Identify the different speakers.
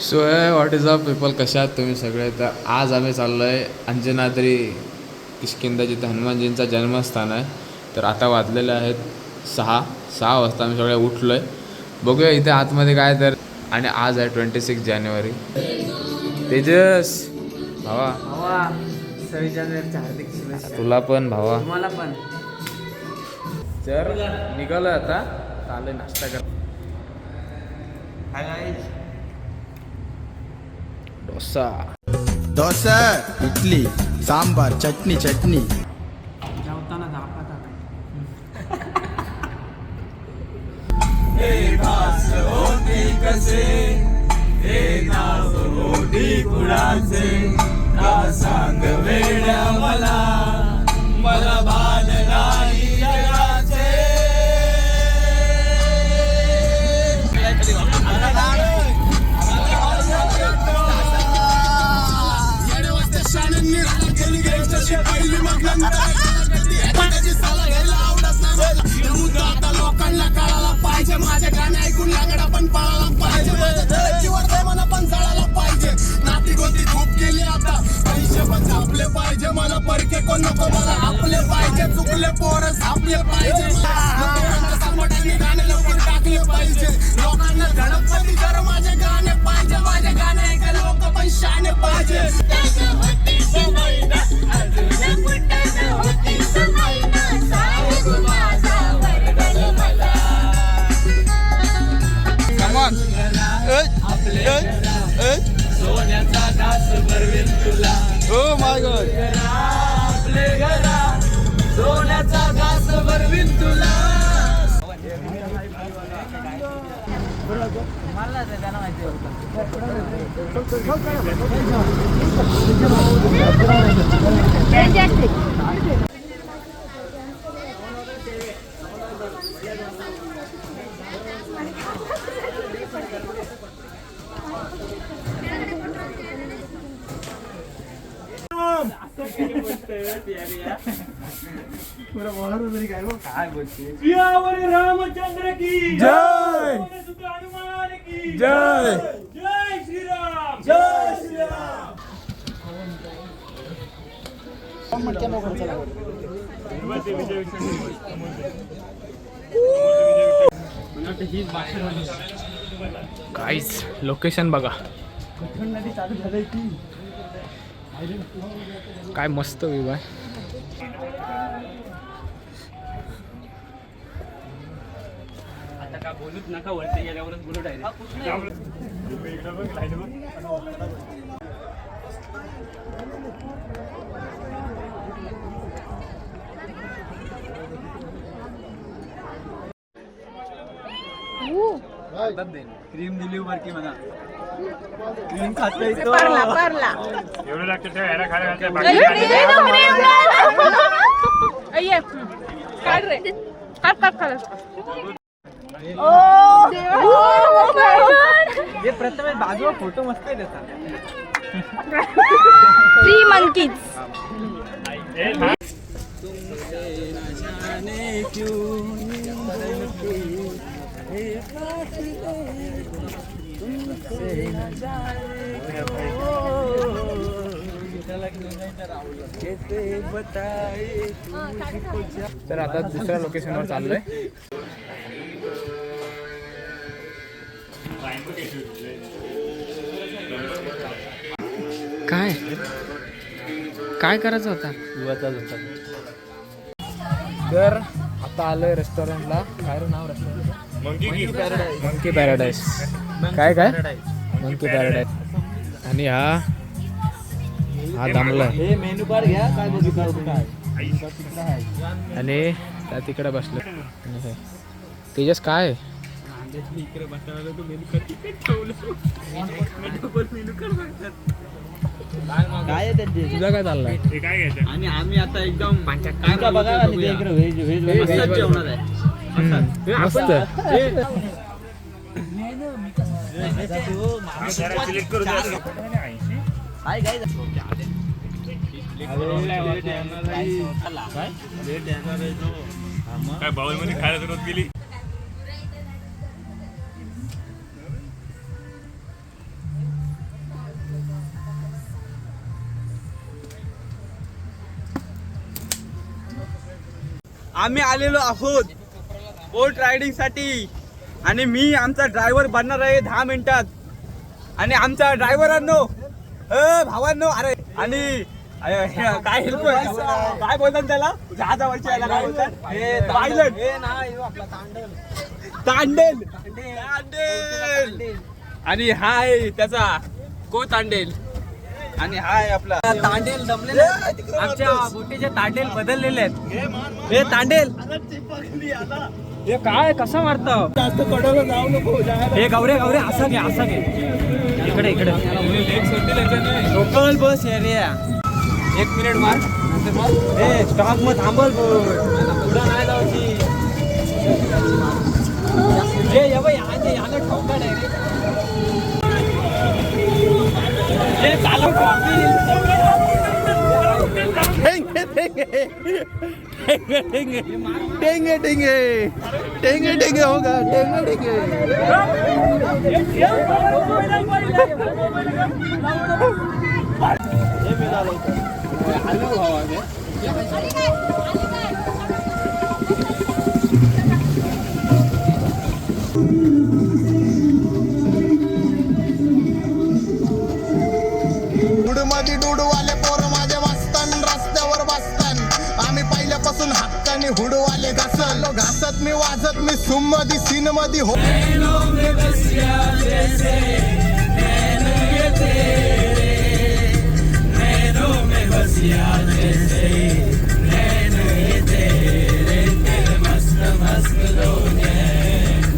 Speaker 1: So what is up people, कशा आहात तुम्ही सगळे. तर आज आम्ही चाललो आहे अंजनाद्री किष्किंधा, जिथे हनुमानजींचा जन्मस्थान आहे. तर आता वाजलेले आहेत 6 वाजता आम्ही सगळे उठलो आहे. बघूया इथे आतमध्ये काय. तर आणि आज आहे 26 जानेवारी. तेजस भावा,
Speaker 2: 26 जानेवारीच्या हार्दिक शुभेच्छा.
Speaker 1: तुला पण भावा.
Speaker 2: तुम्हाला पण.
Speaker 1: तर निघालो आता, आलोय नाश्ता कर.
Speaker 3: डोसा, इडली, सांबार, चटणी.
Speaker 2: जेवताना दाखवता
Speaker 4: लोकांना कळायला पाहिजे, माझे गाणे ऐकून लागडा पण पळायला पाहिजे, माझ्या धडकीवर मला पण जळायला पाहिजे. नाती गोती खूप केली आता, पैसे पण छापले पाहिजे, मला परके कोण नको, मला आपले पाहिजे. चुकले पोरं सापले पाहिजे, समोरांनी गाणे लवकर टाकले पाहिजे. लोकांना धडकपती जर माझे गाणे पाहिजे, माझे गाणे ऐका लोक पण शाने पाहिजे. सोन्याचा घास भरवेल तुला.
Speaker 3: Oh my God.
Speaker 4: आपले घरा सोन्याचा घास भरवेल तुला.
Speaker 2: मला त्यांना माहिती रामचंद्र की
Speaker 1: जय.
Speaker 4: हनुमान की
Speaker 1: जय.
Speaker 4: जय श्रीराम. जय श्रीराम.
Speaker 1: काहीच लोकेशन बघा, काय मस्त व्ह्यू आहे.
Speaker 2: आता का बोलूच नका, वरती गेल्यावरच बोलू डायरेक्ट. क्रीम दिली वरती मला. क्रीम खातोय तो.
Speaker 4: एवढं लागतं त्या ह्याला खायला
Speaker 2: हे प्रथमेश बाजूला फोटो मस्त आहे त्याचा.
Speaker 5: 3 monkeys.
Speaker 1: तर आता दुसऱ्या लोकेशनवर चाललोय. काय काय करायचं होता. तर आता आलोय रेस्टॉरंटला. काय रे नाव रेस्टॉरंट? Monkey Paradise. काय मंकी पॅराडाईस. आणि हा दमलाय.
Speaker 2: हे मेनू कार्ड घ्या, काय बघू काय.
Speaker 1: आणि त्या तिकडे बसलो. तेजस काय
Speaker 2: इकडे बसला तो मेनू कार्ड काय त्यांचे.
Speaker 1: तुझा काय चाललाय.
Speaker 2: आणि आम्ही आता एकदम काय बघा इकडे व्हेज जेवणार आहे
Speaker 1: मस्त.
Speaker 2: काय काय
Speaker 4: काय बाउल मध्ये खायला सुरुवात केली.
Speaker 2: आम्ही आलेलो आहोत बोट रायडिंग साठी आणि मी आमचा ड्रायव्हर बनणार आहे 10 मिनिटात. आणि आमच्या ड्रायव्हरांनो भावांनो अरे आणि काय हेल्प काय बोलतात त्याला जहाजावरच्या याला काय बोलतात पायलट तांडेल आणि हा आहे त्याचा को तांडेल आणि हा आहे आपला तांडेल जमलेले आमच्या बोटीचे तांडेल बदललेले आहेत. हे तांडेल हे काय कसं मारतं जास्त कडवलं जाऊ नको. हे गौरे गौरे असं घे इकडे लोकल बस एरिया 1 मिनिट मार हे स्टॉप मग थांबल पुढं नाही जायची. हे बाई याला ठोका नाही रे चालू
Speaker 3: टेंगे टेंगे टेंगे टेंगे होगा टेंगे टेंगे.
Speaker 4: डुडमध्ये डुडवाले पोर माझे वाचतान रस्त्यावर बसतान. आम्ही पहिल्यापासून हक्काने हुडवाले घासत मी वाजत मी सुम मधी सीन मधी हो.